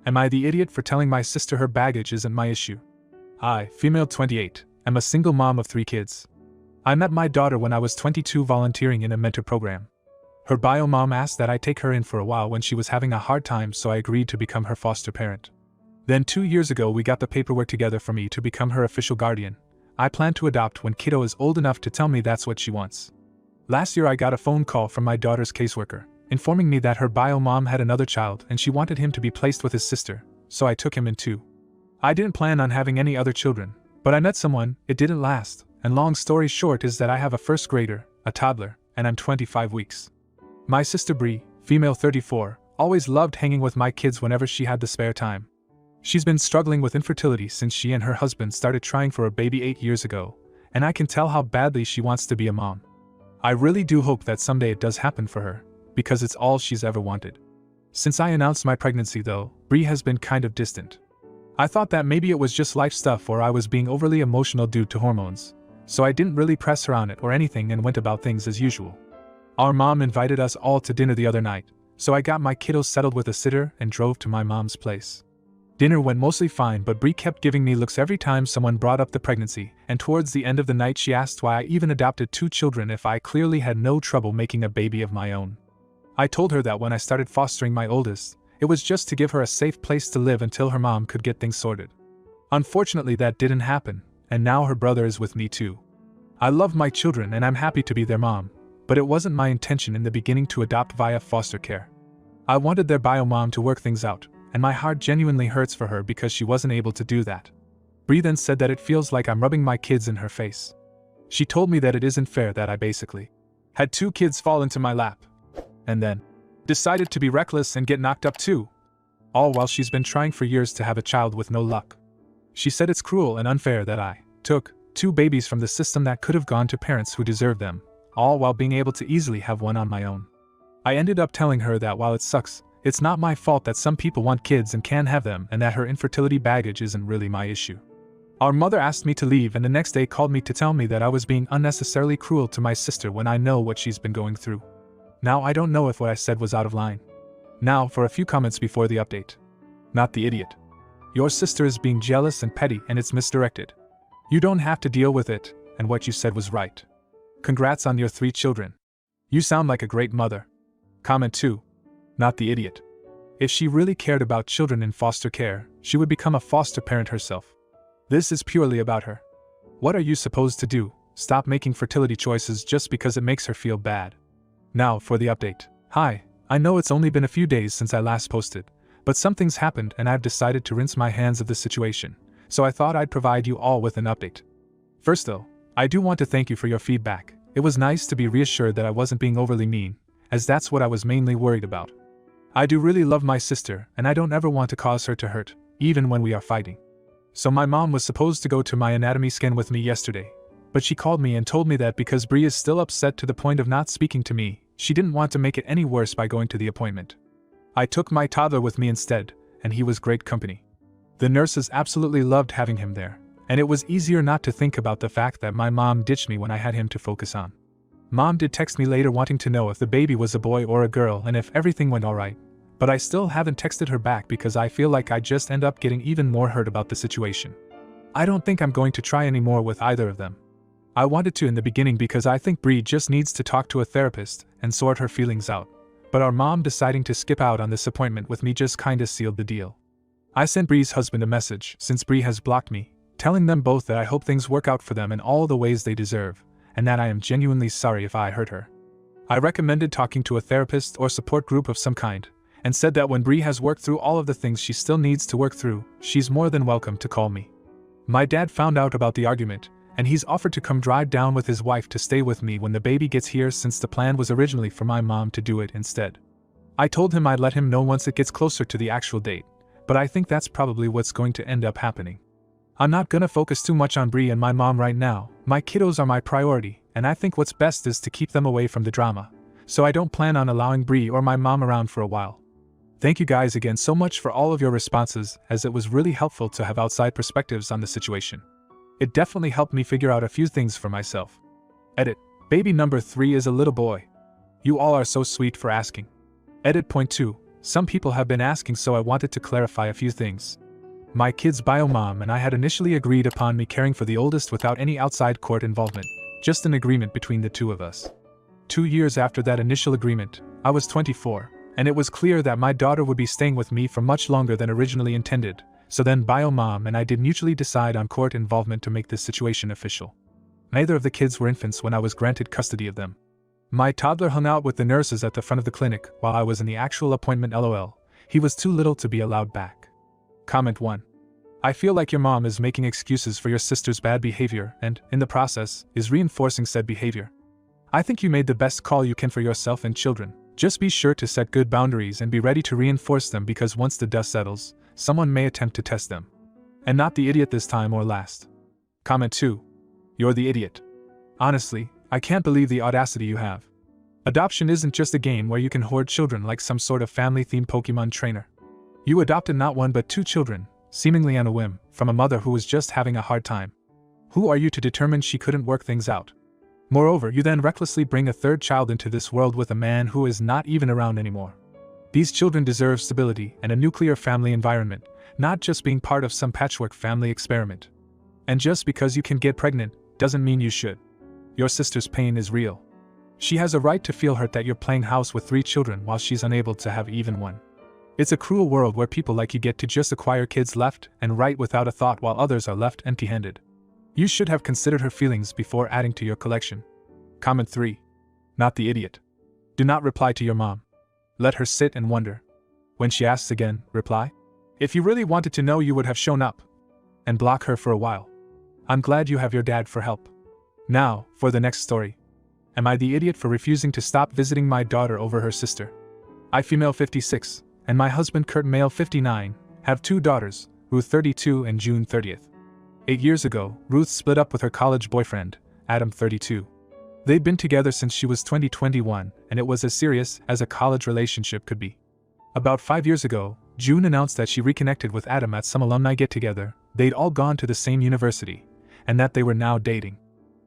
Am I the idiot for telling my sister her baggage isn't my issue? I, female 28, am a single mom of 3 kids. I met my daughter when I was 22 volunteering in a mentor program. Her bio mom asked that I take her in for a while when she was having a hard time, so I agreed to become her foster parent. Then 2 years ago we got the paperwork together for me to become her official guardian. I plan to adopt when kiddo is old enough to tell me that's what she wants. Last year I got a phone call from my daughter's caseworker, informing me that her bio mom had another child and she wanted him to be placed with his sister, so I took him in too. I didn't plan on having any other children, but I met someone, it didn't last, and long story short is that I have a first grader, a toddler, and I'm 25 weeks. My sister Bree, female 34, always loved hanging with my kids whenever she had the spare time. She's been struggling with infertility since she and her husband started trying for a baby 8 years ago, and I can tell how badly she wants to be a mom. I really do hope that someday it does happen for her, because it's all she's ever wanted. Since I announced my pregnancy though, Bree has been kind of distant. I thought that maybe it was just life stuff or I was being overly emotional due to hormones, so I didn't really press her on it or anything and went about things as usual. Our mom invited us all to dinner the other night, so I got my kiddos settled with a sitter and drove to my mom's place. Dinner went mostly fine, but Bree kept giving me looks every time someone brought up the pregnancy, and towards the end of the night she asked why I even adopted 2 children if I clearly had no trouble making a baby of my own. I told her that when I started fostering my oldest, it was just to give her a safe place to live until her mom could get things sorted. Unfortunately that didn't happen, and now her brother is with me too. I love my children and I'm happy to be their mom, but it wasn't my intention in the beginning to adopt via foster care. I wanted their bio mom to work things out, and my heart genuinely hurts for her because she wasn't able to do that. Bree then said that it feels like I'm rubbing my kids in her face. She told me that it isn't fair that I basically had 2 kids fall into my lap, and then decided to be reckless and get knocked up too. All while she's been trying for years to have a child with no luck. She said it's cruel and unfair that I took 2 babies from the system that could have gone to parents who deserve them, all while being able to easily have one on my own. I ended up telling her that while it sucks, it's not my fault that some people want kids and can have them, and that her infertility baggage isn't really my issue. Our mother asked me to leave and the next day called me to tell me that I was being unnecessarily cruel to my sister when I know what she's been going through. Now I don't know if what I said was out of line. Now for a few comments before the update. Not the idiot. Your sister is being jealous and petty and it's misdirected. You don't have to deal with it, and what you said was right. Congrats on your 3 children. You sound like a great mother. Comment 2. Not the idiot. If she really cared about children in foster care, she would become a foster parent herself. This is purely about her. What are you supposed to do? Stop making fertility choices just because it makes her feel bad. Now for the update. Hi, I know it's only been a few days since I last posted, but something's happened and I've decided to rinse my hands of the situation, so I thought I'd provide you all with an update. First though, I do want to thank you for your feedback. It was nice to be reassured that I wasn't being overly mean, as that's what I was mainly worried about. I do really love my sister, and I don't ever want to cause her to hurt, even when we are fighting. So my mom was supposed to go to my anatomy scan with me yesterday, but she called me and told me that because Bree is still upset to the point of not speaking to me, she didn't want to make it any worse by going to the appointment. I took my toddler with me instead, and he was great company. The nurses absolutely loved having him there, and it was easier not to think about the fact that my mom ditched me when I had him to focus on. Mom did text me later wanting to know if the baby was a boy or a girl and if everything went alright, but I still haven't texted her back because I feel like I just end up getting even more hurt about the situation. I don't think I'm going to try anymore with either of them. I wanted to in the beginning because I think Bree just needs to talk to a therapist and sort her feelings out, but our mom deciding to skip out on this appointment with me just kinda sealed the deal. I sent Bree's husband a message, since Bree has blocked me, telling them both that I hope things work out for them in all the ways they deserve, and that I am genuinely sorry if I hurt her. I recommended talking to a therapist or support group of some kind, and said that when Bree has worked through all of the things she still needs to work through, she's more than welcome to call me. My dad found out about the argument, and he's offered to come drive down with his wife to stay with me when the baby gets here, since the plan was originally for my mom to do it instead. I told him I'd let him know once it gets closer to the actual date, but I think that's probably what's going to end up happening. I'm not gonna focus too much on Bree and my mom right now. My kiddos are my priority, and I think what's best is to keep them away from the drama, so I don't plan on allowing Bree or my mom around for a while. Thank you guys again so much for all of your responses, as it was really helpful to have outside perspectives on the situation. It definitely helped me figure out a few things for myself. Edit. Baby number 3 is a little boy. You all are so sweet for asking. Edit. Point 2. Some people have been asking, so I wanted to clarify a few things. My kid's bio mom and I had initially agreed upon me caring for the oldest without any outside court involvement, just an agreement between the two of us. 2 years after that initial agreement, I was 24, and it was clear that my daughter would be staying with me for much longer than originally intended, so then bio mom and I did mutually decide on court involvement to make this situation official. Neither of the kids were infants when I was granted custody of them. My toddler hung out with the nurses at the front of the clinic while I was in the actual appointment. LOL. He was too little to be allowed back. Comment 1. I feel like your mom is making excuses for your sister's bad behavior and, in the process, is reinforcing said behavior. I think you made the best call you can for yourself and children. Just be sure to set good boundaries and be ready to reinforce them, because once the dust settles, someone may attempt to test them. And not the idiot this time or last. Comment 2. You're the idiot. Honestly, I can't believe the audacity you have. Adoption isn't just a game where you can hoard children like some sort of family-themed Pokemon trainer. You adopted not 1 but 2 children, seemingly on a whim, from a mother who was just having a hard time. Who are you to determine she couldn't work things out? Moreover, you then recklessly bring a 3rd child into this world with a man who is not even around anymore. These children deserve stability and a nuclear family environment, not just being part of some patchwork family experiment. And just because you can get pregnant doesn't mean you should. Your sister's pain is real. She has a right to feel hurt that you're playing house with 3 children while she's unable to have even 1. It's a cruel world where people like you get to just acquire kids left and right without a thought, while others are left empty-handed. You should have considered her feelings before adding to your collection. Comment 3. Not the idiot. Do not reply to your mom. Let her sit and wonder. When she asks again, reply. If you really wanted to know, you would have shown up. And block her for a while. I'm glad you have your dad for help. Now, for the next story. Am I the idiot for refusing to stop visiting my daughter over her sister? I, female 56, and my husband Kurt, male 59, have 2 daughters, Ruth 32 and June 30th. 8 years ago, Ruth split up with her college boyfriend, Adam 32. They'd been together since she was 21, and it was as serious as a college relationship could be. About 5 years ago, June announced that she reconnected with Adam at some alumni get-together. They'd all gone to the same university, and that they were now dating.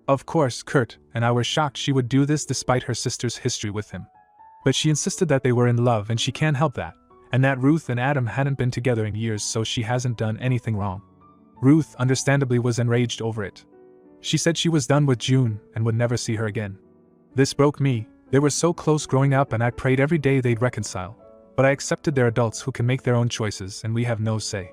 Of course, Kurt and I were shocked she would do this despite her sister's history with him. But she insisted that they were in love and she can't help that, and that Ruth and Adam hadn't been together in years, so she hasn't done anything wrong. Ruth, understandably, was enraged over it. She said she was done with June and would never see her again. This broke me. They were so close growing up and I prayed every day they'd reconcile. But I accepted they're adults who can make their own choices and we have no say.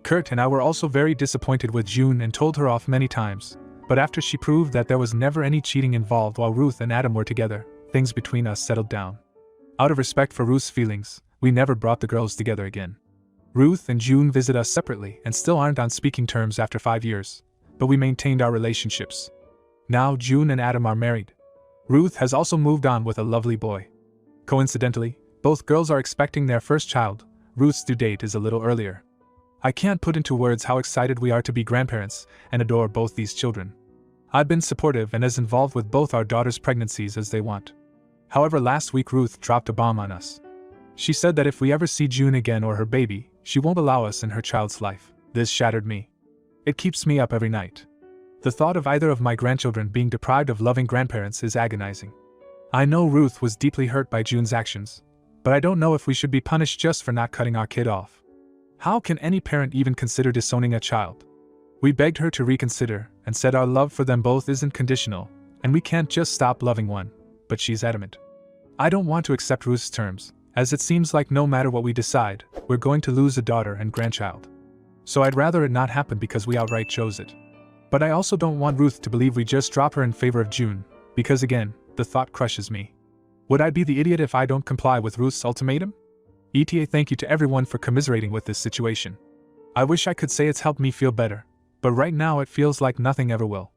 Kurt and I were also very disappointed with June and told her off many times. But after she proved that there was never any cheating involved while Ruth and Adam were together, things between us settled down. Out of respect for Ruth's feelings, we never brought the girls together again. Ruth and June visit us separately and still aren't on speaking terms after 5 years, but we maintained our relationships. Now June and Adam are married. Ruth has also moved on with a lovely boy. Coincidentally, both girls are expecting their first child. Ruth's due date is a little earlier. I can't put into words how excited we are to be grandparents and adore both these children. I've been supportive and as involved with both our daughters' pregnancies as they want. However, last week Ruth dropped a bomb on us. She said that if we ever see June again or her baby, she won't allow us in her child's life. This shattered me. It keeps me up every night. The thought of either of my grandchildren being deprived of loving grandparents is agonizing. I know Ruth was deeply hurt by June's actions, but I don't know if we should be punished just for not cutting our kid off. How can any parent even consider disowning a child? We begged her to reconsider and said our love for them both isn't conditional, and we can't just stop loving one, but she's adamant. I don't want to accept Ruth's terms, as it seems like no matter what we decide, we're going to lose a daughter and grandchild. So I'd rather it not happen because we outright chose it. But I also don't want Ruth to believe we just drop her in favor of June, because again, the thought crushes me. Would I be the idiot if I don't comply with Ruth's ultimatum? ETA, thank you to everyone for commiserating with this situation. I wish I could say it's helped me feel better, but right now it feels like nothing ever will.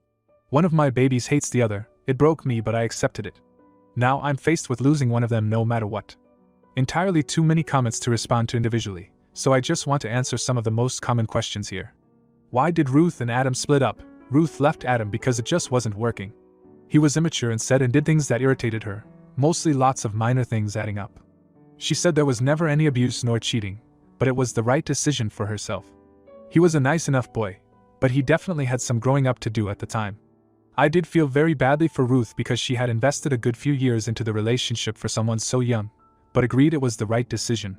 One of my babies hates the other. It broke me, but I accepted it. Now I'm faced with losing one of them no matter what. Entirely too many comments to respond to individually, so I just want to answer some of the most common questions here. Why did Ruth and Adam split up? Ruth left Adam because it just wasn't working. He was immature and said and did things that irritated her, mostly lots of minor things adding up. She said there was never any abuse nor cheating, but it was the right decision for herself. He was a nice enough boy, but he definitely had some growing up to do at the time. I did feel very badly for Ruth because she had invested a good few years into the relationship for someone so young, but agreed it was the right decision.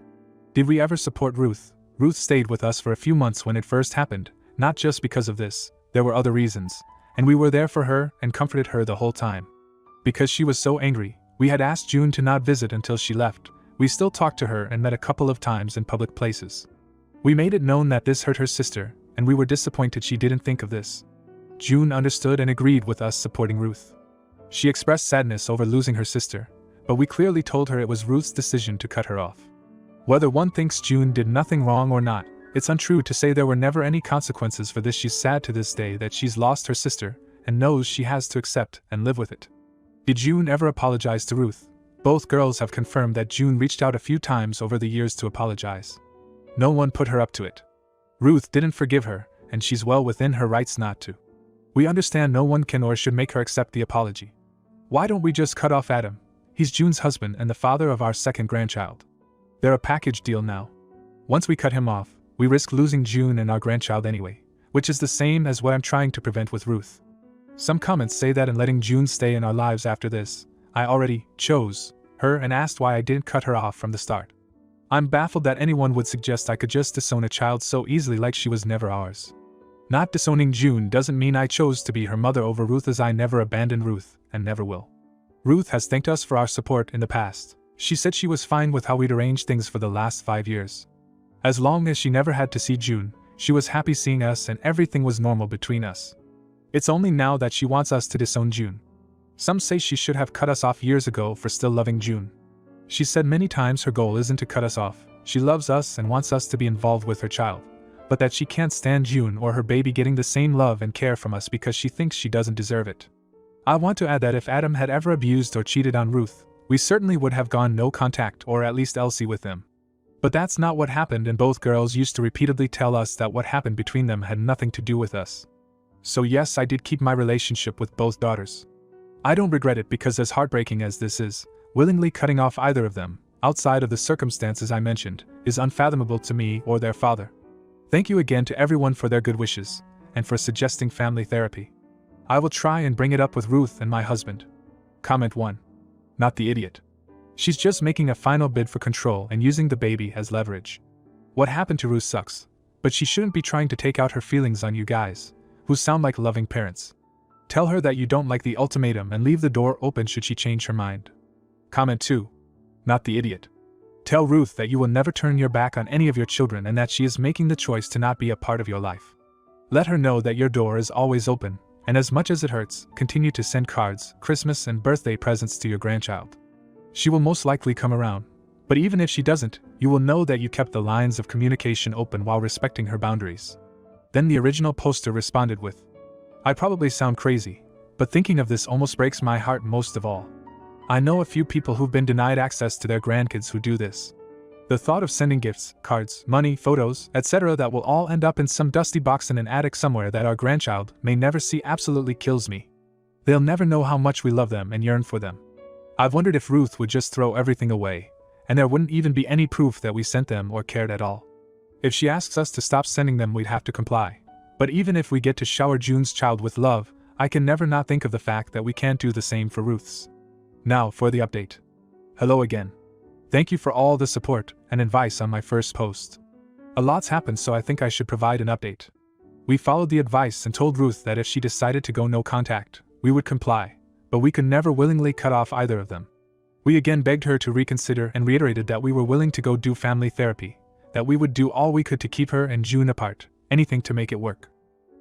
Did we ever support Ruth? Ruth stayed with us for a few months when it first happened, not just because of this, there were other reasons, and we were there for her and comforted her the whole time. Because she was so angry, we had asked June to not visit until she left. We still talked to her and met a couple of times in public places. We made it known that this hurt her sister, and we were disappointed she didn't think of this. June understood and agreed with us supporting Ruth. She expressed sadness over losing her sister, but we clearly told her it was Ruth's decision to cut her off. Whether one thinks June did nothing wrong or not, it's untrue to say there were never any consequences for this. She's sad to this day that she's lost her sister, and knows she has to accept and live with it. Did June ever apologize to Ruth? Both girls have confirmed that June reached out a few times over the years to apologize. No one put her up to it. Ruth didn't forgive her, and she's well within her rights not to. We understand no one can or should make her accept the apology. Why don't we just cut off Adam? He's June's husband and the father of our second grandchild. They're a package deal now. Once we cut him off, we risk losing June and our grandchild anyway, which is the same as what I'm trying to prevent with Ruth. Some comments say that in letting June stay in our lives after this, I already chose her and asked why I didn't cut her off from the start. I'm baffled that anyone would suggest I could just disown a child so easily like she was never ours. Not disowning June doesn't mean I chose to be her mother over Ruth, as I never abandoned Ruth, and never will. Ruth has thanked us for our support in the past. She said she was fine with how we'd arranged things for the last 5 years. As long as she never had to see June, she was happy seeing us and everything was normal between us. It's only now that she wants us to disown June. Some say she should have cut us off years ago for still loving June. She said many times her goal isn't to cut us off, she loves us and wants us to be involved with her child, but that she can't stand June or her baby getting the same love and care from us because she thinks she doesn't deserve it. I want to add that if Adam had ever abused or cheated on Ruth, we certainly would have gone no contact or at least Elsie with him. But that's not what happened, and both girls used to repeatedly tell us that what happened between them had nothing to do with us. So yes, I did keep my relationship with both daughters. I don't regret it because as heartbreaking as this is, willingly cutting off either of them, outside of the circumstances I mentioned, is unfathomable to me or their father. Thank you again to everyone for their good wishes, and for suggesting family therapy. I will try and bring it up with Ruth and my husband. Comment 1. Not the idiot. She's just making a final bid for control and using the baby as leverage. What happened to Ruth sucks, but she shouldn't be trying to take out her feelings on you guys, who sound like loving parents. Tell her that you don't like the ultimatum and leave the door open should she change her mind. Comment 2. Not the idiot. Tell Ruth that you will never turn your back on any of your children and that she is making the choice to not be a part of your life. Let her know that your door is always open, and as much as it hurts, continue to send cards, Christmas and birthday presents to your grandchild. She will most likely come around, but even if she doesn't, you will know that you kept the lines of communication open while respecting her boundaries. Then the original poster responded with, I probably sound crazy, but thinking of this almost breaks my heart most of all. I know a few people who've been denied access to their grandkids who do this. The thought of sending gifts, cards, money, photos, etc. that will all end up in some dusty box in an attic somewhere that our grandchild may never see absolutely kills me. They'll never know how much we love them and yearn for them. I've wondered if Ruth would just throw everything away, and there wouldn't even be any proof that we sent them or cared at all. If she asks us to stop sending them, we'd have to comply. But even if we get to shower June's child with love, I can never not think of the fact that we can't do the same for Ruth's. Now for the update. Hello again. Thank you for all the support and advice on my first post. A lot's happened, so I think I should provide an update. We followed the advice and told Ruth that if she decided to go no contact, we would comply, but we could never willingly cut off either of them. We again begged her to reconsider and reiterated that we were willing to go do family therapy, that we would do all we could to keep her and June apart, anything to make it work.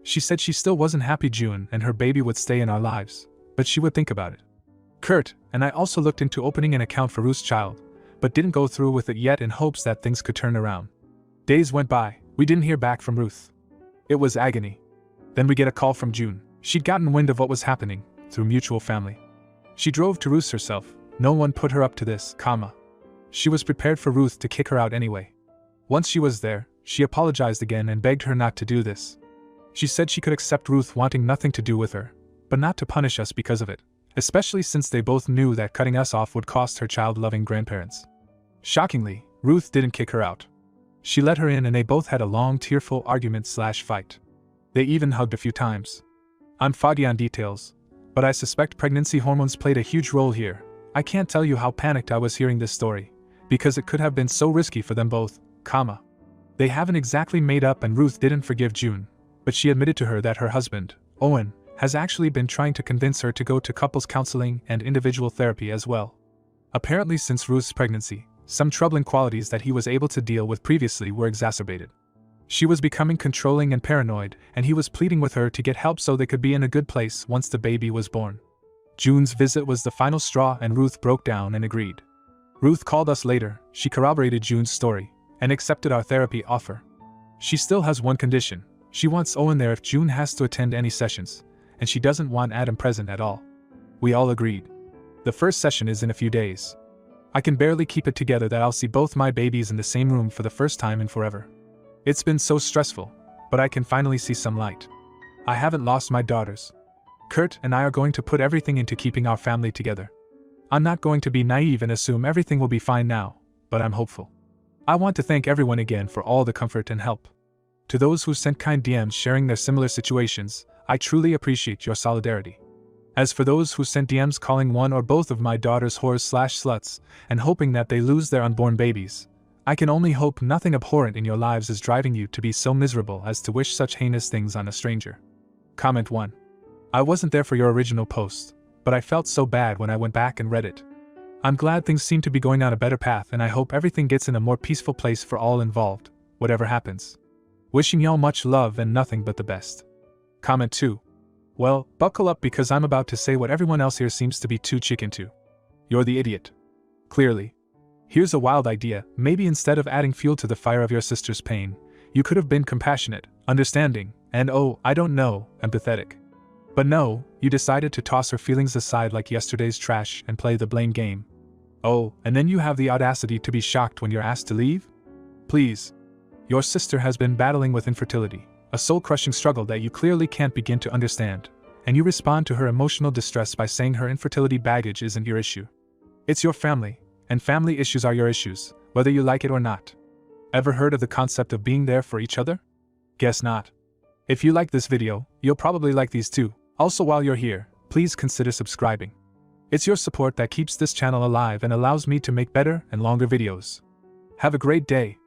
She said she still wasn't happy June and her baby would stay in our lives, but she would think about it. Kurt and I also looked into opening an account for Ruth's child, but didn't go through with it yet in hopes that things could turn around. Days went by, we didn't hear back from Ruth. It was agony. Then we get a call from June. She'd gotten wind of what was happening, through mutual family. She drove to Ruth's herself, no one put her up to this, She was prepared for Ruth to kick her out anyway. Once she was there, she apologized again and begged her not to do this. She said she could accept Ruth wanting nothing to do with her, but not to punish us because of it, especially since they both knew that cutting us off would cost her child-loving grandparents. Shockingly, Ruth didn't kick her out. She let her in and they both had a long tearful argument/fight. They even hugged a few times. I'm foggy on details, but I suspect pregnancy hormones played a huge role here. I can't tell you how panicked I was hearing this story, because it could have been so risky for them both, They haven't exactly made up, and Ruth didn't forgive June, but she admitted to her that her husband, Owen, has actually been trying to convince her to go to couples counseling and individual therapy as well. Apparently, since Ruth's pregnancy, some troubling qualities that he was able to deal with previously were exacerbated. She was becoming controlling and paranoid, and he was pleading with her to get help so they could be in a good place once the baby was born. June's visit was the final straw, and Ruth broke down and agreed. Ruth called us later. She corroborated June's story and accepted our therapy offer. She still has one condition. She wants Owen there if June has to attend any sessions, and she doesn't want Adam present at all. We all agreed. The first session is in a few days. I can barely keep it together that I'll see both my babies in the same room for the first time in forever. It's been so stressful, but I can finally see some light. I haven't lost my daughters. Kurt and I are going to put everything into keeping our family together. I'm not going to be naive and assume everything will be fine now, but I'm hopeful. I want to thank everyone again for all the comfort and help. To those who sent kind DMs sharing their similar situations, I truly appreciate your solidarity. As for those who sent DMs calling one or both of my daughters whores/sluts and hoping that they lose their unborn babies, I can only hope nothing abhorrent in your lives is driving you to be so miserable as to wish such heinous things on a stranger. Comment 1. I wasn't there for your original post, but I felt so bad when I went back and read it. I'm glad things seem to be going on a better path, and I hope everything gets in a more peaceful place for all involved, whatever happens. Wishing y'all much love and nothing but the best. Comment 2. Well, buckle up because I'm about to say what everyone else here seems to be too chicken to. You're the idiot. Clearly. Here's a wild idea. Maybe instead of adding fuel to the fire of your sister's pain, you could have been compassionate, understanding, and I don't know, empathetic. But no, you decided to toss her feelings aside like yesterday's trash and play the blame game. And then you have the audacity to be shocked when you're asked to leave? Please. Your sister has been battling with infertility, a soul-crushing struggle that you clearly can't begin to understand, and you respond to her emotional distress by saying her infertility baggage isn't your issue. It's your family, and family issues are your issues, whether you like it or not. Ever heard of the concept of being there for each other? Guess not. If you like this video, you'll probably like these too. Also, while you're here, please consider subscribing. It's your support that keeps this channel alive and allows me to make better and longer videos. Have a great day.